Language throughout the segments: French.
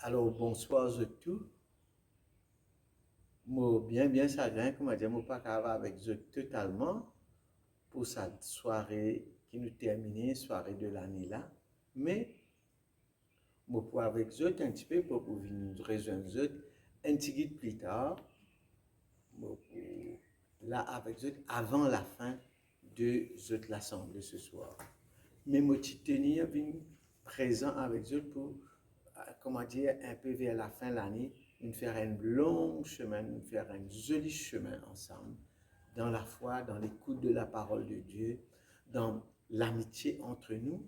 Alors, bonsoir à tous. Moi, bien chagrin, comment dire, moi pas capable avec eux totalement pour cette soirée qui nous termine, soirée de l'année là. Mais, moi pour avec eux un petit peu pour venir rejoindre eux un petit peu plus tard, moi pour là avec eux avant la fin de l'assemblée ce soir. Mais moi, je tenais à venir présent avec eux pour comment dire, un peu vers la fin de l'année, nous faire un long chemin, nous faire un joli chemin ensemble, dans la foi, dans l'écoute de la parole de Dieu, dans l'amitié entre nous.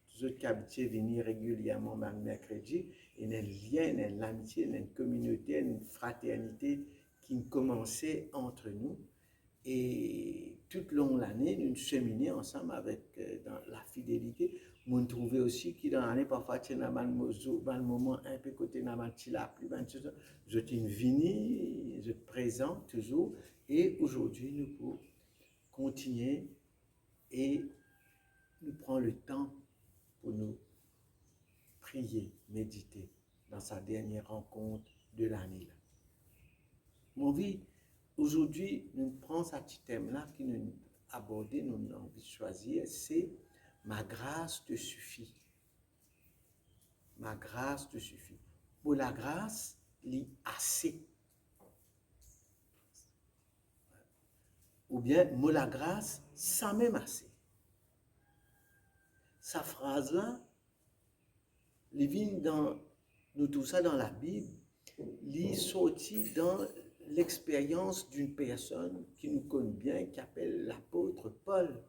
Tous autres qui habitent venir régulièrement même mercredi, et un lien, une amitié, une communauté, une fraternité qui commençait entre nous. Et toute longue l'année, nous cheminons ensemble avec dans la fidélité. Nous trouvons aussi qu'il dans l'année, parfois, il y a un moment un peu côté la plus je suis vini, je présent toujours. Et aujourd'hui, nous pouvons continuer et nous prendre le temps pour nous prier, méditer dans sa dernière rencontre de l'année. Mon vie, aujourd'hui, nous prenons ce petit thème-là qui nous abordé, nous avons envie de choisir, c'est ma grâce te suffit. Ma grâce te suffit. Pour la grâce, il assez. Ou bien, moi la grâce, ça même assez. Sa phrase-là, il vient dans, nous tout ça dans la Bible, il est sorti dans l'expérience d'une personne qui nous connaît bien, qui appelle l'apôtre Paul.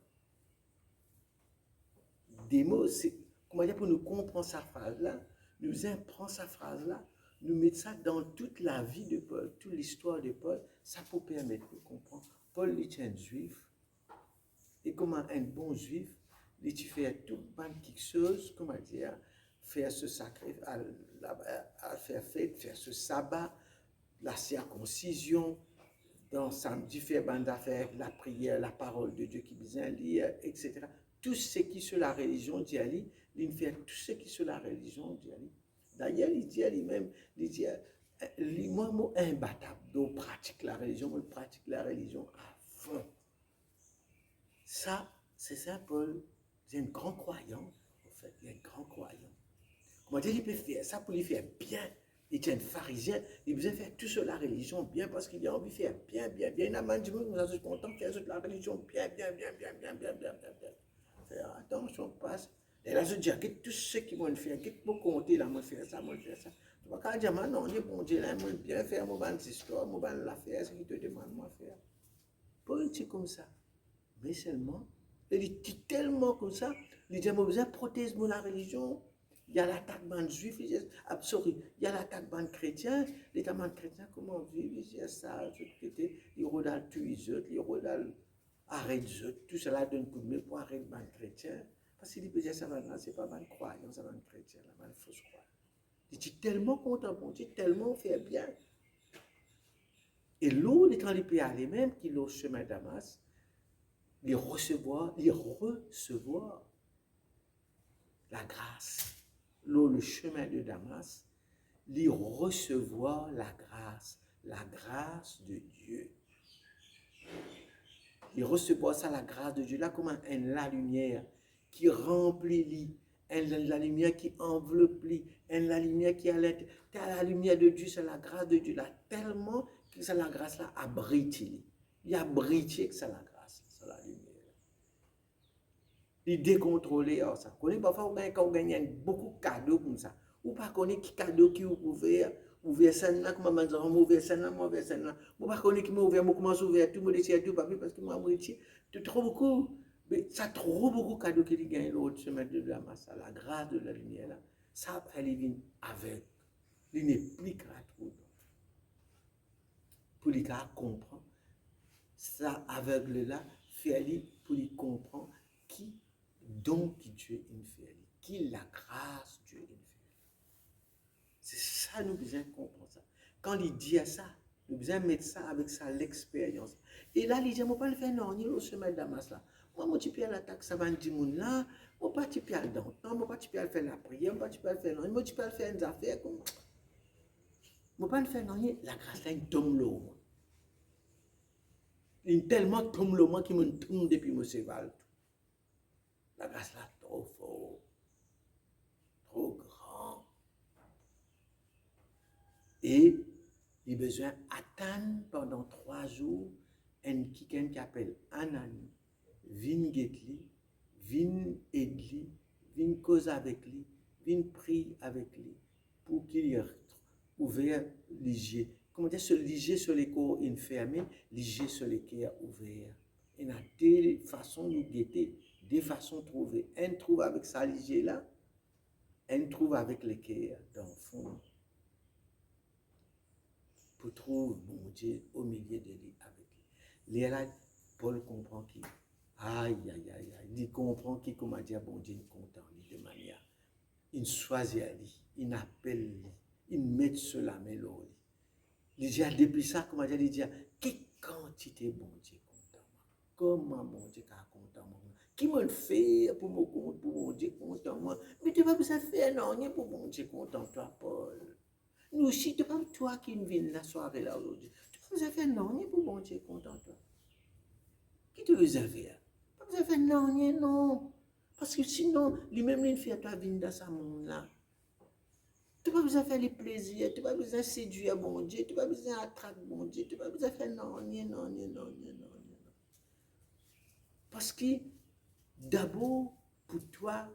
Des mots, c'est, comment dire, pour nous comprendre sa phrase-là, nous apprenons sa phrase-là, nous mettons ça dans toute la vie de Paul, toute l'histoire de Paul, ça peut permettre de comprendre. Paul est un juif, et comment un bon juif, il fait tout quelque chose, comment dire, faire ce sacrifice, à faire fête, faire ce sabbat, la circoncision, dans samedi, faire bande d'affaires, la prière, la parole de Dieu qui besoin lire, etc. Tout ce qui sur la religion d'y aller, il fait tout ce qui sur la religion d'y aller. D'ailleurs, il dit lui-même, il dit, moi, moi, imbattable, donc pratique la religion, moi, pratique la religion à fond. Ça, c'est ça, Paul, c'est un grand croyant, en fait, il est un grand croyant. Comment dire, il peut faire ça pour lui faire bien. Il est un pharisien, il veut faire tout sur la religion bien parce qu'il a envie de faire bien. Il a man du monde, nous sommes contents de faire toute la religion bien. Faire attention, passe. Et là, je dis, tout ce qui vont faire, qui vont compter, là, moi, faire ça. Tu vois, quand dire, non, on est bon Dieu, là, moi, bien faire, moi, ban histoire, moi, ban la faire, ce qu'il te demande, moi, faire. Pas un petit comme ça. Mais seulement, il dit tellement comme ça, il dit, moi, besoin de protéger la religion. Il y a l'attaque bande juif, il y a l'attaque bande chrétien, l'état bande chrétien, comment vivre, il y a ça, il rodale tout les autres, il rodale arrête les autres, tout cela donne coup de main pour arrêter bande chrétien. Parce qu'il peut dire ça maintenant, c'est pas bande croyant, c'est bande chrétien, la bande fausse croyance. Il dit tellement content, bon Dieu, tellement fait bien. Et l'autre, quand il peut aller même, qu'il est au chemin Damas, il recevoir la grâce. Le chemin de Damas, il recevoir la grâce de Dieu. Il recevoir ça, la grâce de Dieu, là comme la lumière qui remplit la lumière qui enveloppe la lumière qui est la lumière de Dieu, c'est la grâce de Dieu là, tellement que c'est la grâce là abrite. Il a abrité que c'est la grâce, c'est la lumière. Il décontrôlé, ça. Connaît parfois on gagne beaucoup de cadeaux comme ça. Ou pas connaît qui cadeau qui vous ouvert scène là comment maman ouvert scène là ouvert scène là. Ou pas connaît qui m'a ouvert moi commence ouvert tout monde tout papier parce que moi abrité. Tu trop beaucoup mais ça trop beaucoup de cadeaux qu'il gagne l'autre chemin de la masse, la grâce de la lumière là. Ça elle vient avec. Il n'est plus qu'à trop. Pour les gars comprendre ça aveugle là, fait pour les comprendre qui donc Dieu est fait, qui la grâce Dieu est fait. C'est ça nous besoin comprendre ça. Quand il dit à ça, nous besoin mettre ça avec ça l'expérience. Et là, il dit, moi pas le faire non, ni au chemin de Damas là. Moi, tu peux aller l'attaque, ça va dire moun là. Moi, pas tu peux aller dans le temps, moi, pas tu peux aller faire la prière, moi, pas tu peux aller faire non, moi, tu peux aller faire des affaires comme Je ne fais rien, la grâce là, il tombe l'eau. Il tellement tombe l'eau qui me tombe depuis mon séval. La grâce là, trop fort, trop grand. Et il a besoin d'attendre pendant 3 jours quelqu'un qui appelle Anani, vin getli, vin edli, vin cause avec lui, vin prier avec lui, pour qu'il y ait ouvert liger. Comment dire, se liger sur les corps enfermés, liger sur les cœurs ouverts. Il y a deux façons de guetter, deux façons de trouver. Un trouve avec sa liger là, un trouve avec les cœurs dans le fond. Pour trouver mon Dieu au milieu de lui avec lui. Là, Paul comprend qui. Aïe, aïe, aïe, aïe. Il comprend qui, comment dire, bon Dieu, il est content de manière. Il choisit à lui, il appelle lui, il met sur la main l'eau. Il dit, depuis ça, comment dire, il dit, quelle quantité bon Dieu content. Comment bon Dieu est content. Qui m'a fait pour mon compte, pour bon Dieu content. Mais tu ne vas pas faire non, rien pour bon Dieu content, toi, Paul. Nous aussi, tu pas toi qui viens la soirée là aujourd'hui. Tu pas besoin faire non, pour bon Dieu content toi. Qui te veut faire? Pas besoin faire non, non. Parce que sinon, lui-même, il fait à toi venir dans ce monde-là. Tu pas besoin faire les plaisirs, tu pas besoin séduire bon Dieu, tu pas besoin attraper bon Dieu, tu pas besoin faire non, non. Parce que d'abord, pour toi,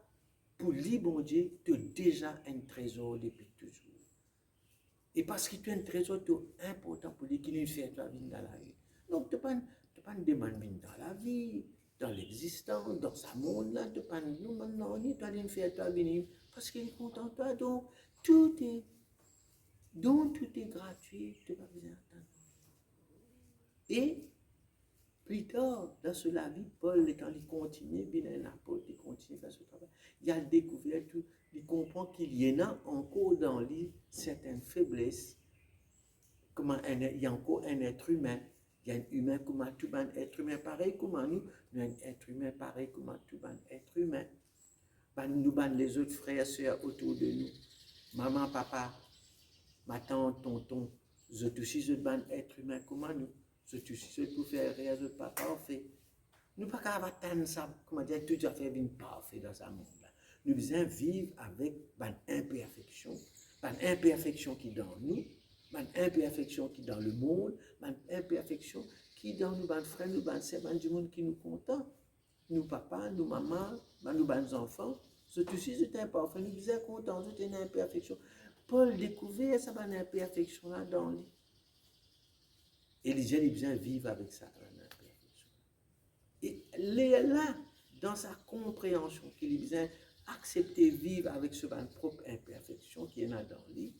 pour lui, bon Dieu, tu as déjà un trésor depuis toujours. Et parce que tu as un trésor important pour lui qui nous fait toi vivre dans la vie. Donc, tu n'as pas une demande dans la vie, dans l'existence, dans ce monde-là. Tu n'as pas une demande, non, tu as une fait toi venir parce qu'il est content de toi. Donc, tout est gratuit, tu n'as pas besoin d'attendre. Et plus tard, dans la vie, Paul, quand il continue, bien un apôtre, il continue à faire ce travail, il a découvert tout, il comprend qu'il y en a encore dans lui certaines faiblesses. Il y a encore un être humain, il y a un humain comme tout un être humain pareil comme nous, mais un être humain pareil comme tout un être humain. Nous, les autres frères et sœurs autour de nous, maman, papa, ma tante, tonton, je aussi, je un être humain comme nous. Je suis pour faire rien, je pas parfait. Nous ne pouvons pas attendre ça, comment dire, tout à fait bien parfait dans ce monde-là. Nous devons vivre avec une imperfection qui est dans nous, une imperfection qui est dans le monde, une imperfection qui est dans nous, nos frères, nos sœurs, du monde qui nous content. Nous, papa, nous, maman, nous, nos enfants, c'est aussi c'est imparfait. Nous devons être contents, c'est une imperfection. Paul découvert cette imperfection-là dans lui. Et les gens, ils besoin vivre avec ça. Et là, dans sa compréhension, qu'il a besoin accepter vivre avec ce propre imperfection qui est dans lui,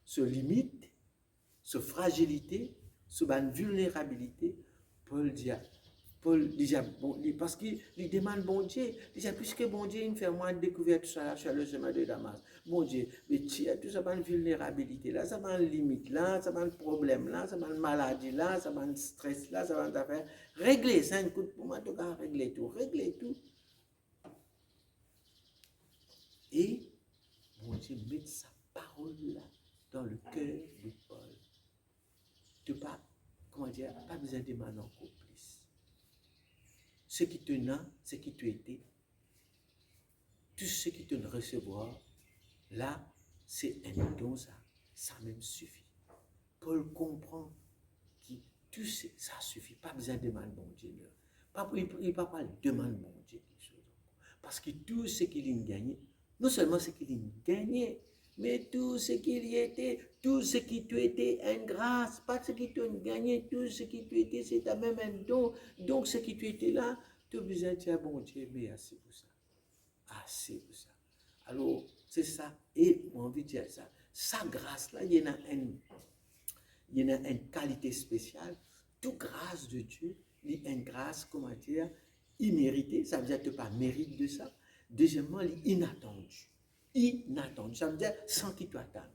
ce limite, ce fragilité, ce vulnérabilité, Paul dit, bon, parce qu'il demande bon Dieu, il dit, puisque bon Dieu, il me fait moi découvrir tout ça sur le chemin de Damas. Bon Dieu, mais tu as tout ça, une vulnérabilité là, ça une limite là, ça un problème là, ça une maladie là, ça un stress là, ça une affaire. Régler, ça un coup pour moi, tu vas régler tout. Et bon Dieu met sa parole là dans le cœur de Paul. Tu n'as pas, comment dire, pas besoin de demander encore plus. Ce qui te n'a, ce qui te était, tout ce qui te recevra, là, c'est un don, ça même suffit. Paul comprend que tout ça suffit, pas besoin de demander bon Dieu. Il ne va pas demander bon Dieu quelque chose. Parce que tout ce qu'il a gagné, non seulement ce qu'il a gagné, mais tout ce qu'il y était, tout ce qui t'a été une grâce, pas ce qui t'a gagné, tout ce qui t'a été, c'est même un don. Donc, ce qui t'a été là, tu as besoin de dire, bon Dieu, mais assez pour ça. Assez pour ça. Alors, c'est ça. Et, on envie de dire ça. Sa grâce-là, il y en a une qualité spéciale. Toute grâce de Dieu, il y a une grâce, comment dire, imméritée. Ça veut dire que tu n'as pas mérite de ça. Deuxièmement, il est inattendu. Inattendu. Ça veut dire sans qu'il t'attende.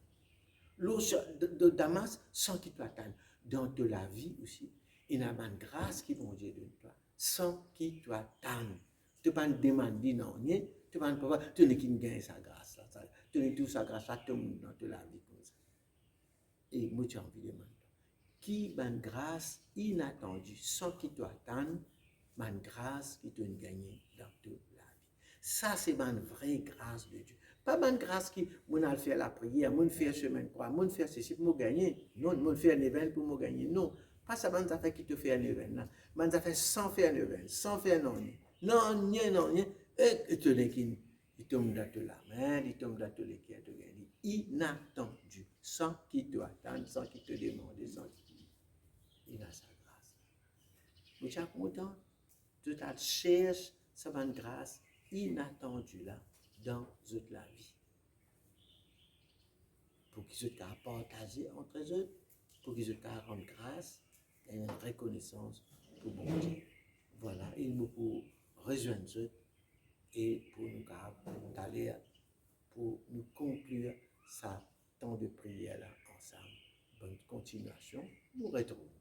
L'eau de Damas, sans qu'il t'attende. Dans de la vie aussi, il y a une grâce qui vont Dieu de toi, sans qu'il t'attende. Tu ne peux pas demander non, tu ne peux pas, tu n'es qui gagne sa grâce. Tu n'es tout sa grâce, ça te montre dans de la vie comme ça. Et moi, j'ai envie de demander, qui ban grâce inattendue, sans qu'il t'attende, ban grâce qui te gagne dans toute la vie. Ça, c'est ban vraie grâce de Dieu. Pas ban grâce qui, mon a fait la prière, mon fait semaine quoi, mon fait ceci pour me gagner. Non, mon fait un événement pour me gagner. Non, pas ça ban affaire qui te fait un événement. Ban affaire sans faire un événement, sans faire non, non, non, et te l'équine. Il tombe dans la main, il tombe dans les qui te gagne. Inattendu, sans qu'il te attende, sans qu'il te demande, sans qu'il il a sa grâce. Vous êtes content? Tout à cherche sa bonne grâce inattendue là dans toute la vie. Pour qu'ils soient partagés entre eux, pour qu'ils soient rendre grâce et une reconnaissance pour bon Dieu. Voilà, il nous pour rejoindre eux et pour nous aller pour nous conclure ça temps de prière là ensemble. Bonne continuation, nous retrouvons.